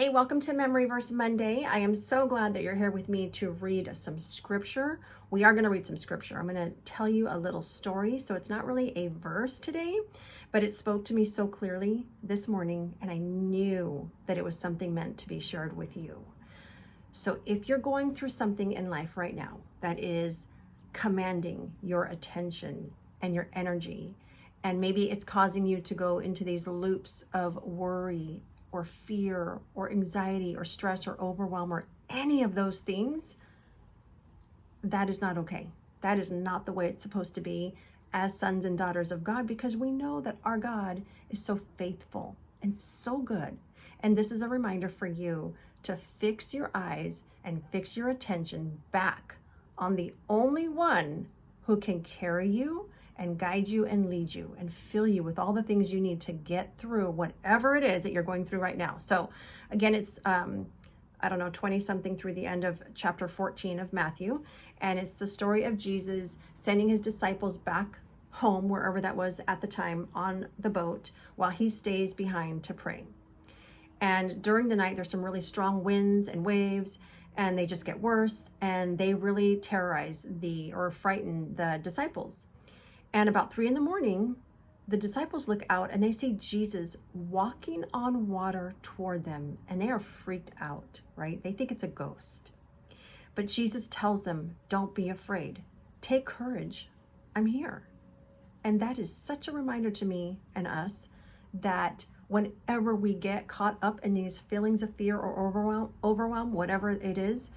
Hey, welcome to Memory Verse Monday. I am so glad that you're here with me to read some scripture. We are going to read some scripture. I'm going to tell you a little story. So it's not really a verse today, but it spoke to me so clearly this morning, and I knew that it was something meant to be shared with you. So if you're going through something in life right now that is commanding your attention and your energy, and maybe it's causing you to go into these loops of worry or fear or anxiety or stress or overwhelm or any of those things, that is not okay. That is not the way it's supposed to be as sons and daughters of God, because we know that our God is so faithful and so good. And this is a reminder for you to fix your eyes and fix your attention back on the only one who can carry you and guide you and lead you and fill you with all the things you need to get through whatever it is that you're going through right now. So again, it's, 20 something through the end of chapter 14 of Matthew. And it's the story of Jesus sending his disciples back home, wherever that was at the time, on the boat while he stays behind to pray. And during the night, there's some really strong winds and waves, and they just get worse, and they really terrorize or frighten the disciples. And about 3 a.m, the disciples look out and they see Jesus walking on water toward them, and they are freaked out, right? They think it's a ghost. But Jesus tells them, don't be afraid. Take courage. I'm here. And that is such a reminder to me and us that whenever we get caught up in these feelings of fear or overwhelm, whatever it is,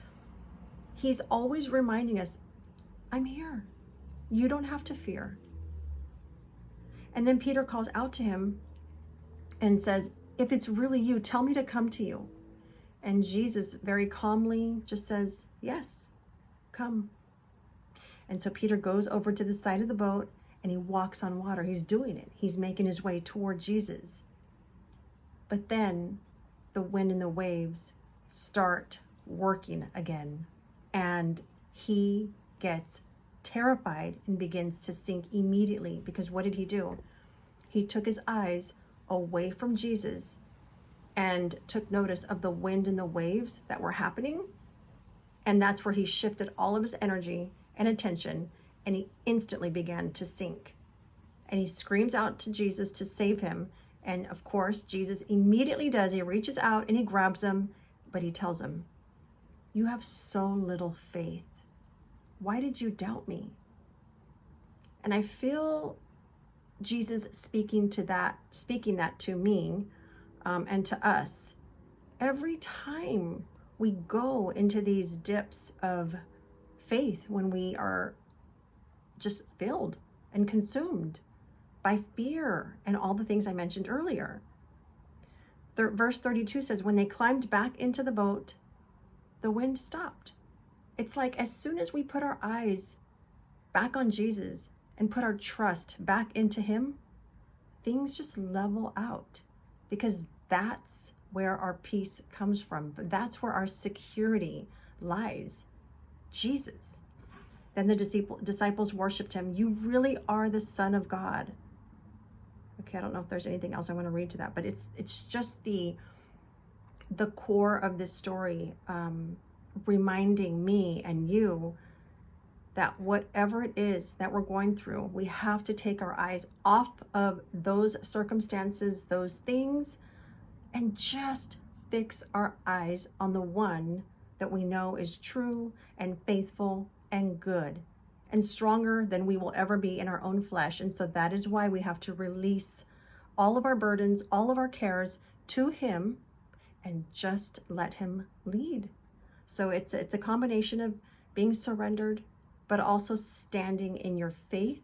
he's always reminding us, I'm here. You don't have to fear. And then Peter calls out to him and says, if it's really you, tell me to come to you. And Jesus very calmly just says, yes, come. And so Peter goes over to the side of the boat and he walks on water. He's doing it. He's making his way toward Jesus. But then the wind and the waves start working again. And he gets terrified and begins to sink immediately, because what did he do? He took his eyes away from Jesus and took notice of the wind and the waves that were happening. And that's where he shifted all of his energy and attention, and he instantly began to sink. And he screams out to Jesus to save him. And of course, Jesus immediately does. He reaches out and he grabs him, but he tells him, you have so little faith. Why did you doubt me? And I feel Jesus speaking that to me and to us. Every time we go into these dips of faith, when we are just filled and consumed by fear and all the things I mentioned earlier. Verse 32 says, when they climbed back into the boat, the wind stopped. It's like as soon as we put our eyes back on Jesus and put our trust back into him, things just level out, because that's where our peace comes from. But that's where our security lies. Jesus. Then the disciples worshiped him. You really are the Son of God. Okay, I don't know if there's anything else I want to read to that, but it's just the core of this story, reminding me and you that whatever it is that we're going through, we have to take our eyes off of those circumstances, those things, and just fix our eyes on the one that we know is true and faithful and good and stronger than we will ever be in our own flesh. And so that is why we have to release all of our burdens, all of our cares to him, and just let him lead. So it's a combination of being surrendered, but also standing in your faith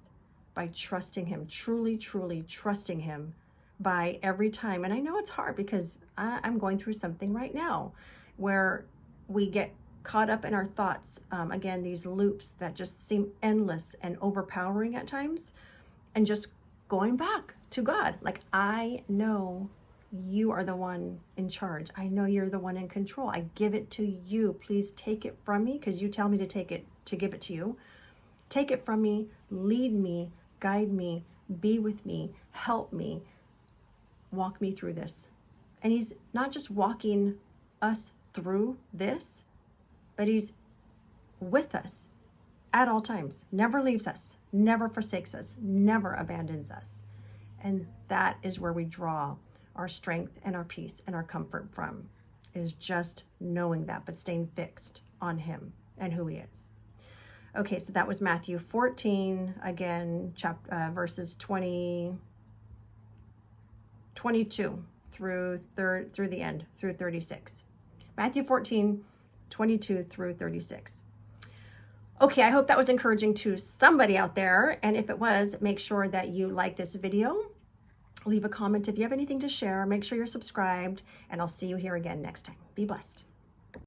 by trusting him, truly, truly trusting him by every time. And I know it's hard, because I'm going through something right now where we get caught up in our thoughts. Again, these loops that just seem endless and overpowering at times, and just going back to God. Like, I know you are the one in charge. I know you're the one in control. I give it to you. Please take it from me, because you tell me to give it to you. Take it from me, lead me, guide me, be with me, help me, walk me through this. And he's not just walking us through this, but he's with us at all times, never leaves us, never forsakes us, never abandons us. And that is where we draw our strength and our peace and our comfort from, is just knowing that, but staying fixed on him and who he is. Okay, so that was Matthew 14, again, verses 22 through the end, through 36. Matthew 14, 22 through 36. Okay, I hope that was encouraging to somebody out there. And if it was, make sure that you like this video. Leave a comment if you have anything to share. Make sure you're subscribed, and I'll see you here again next time. Be blessed.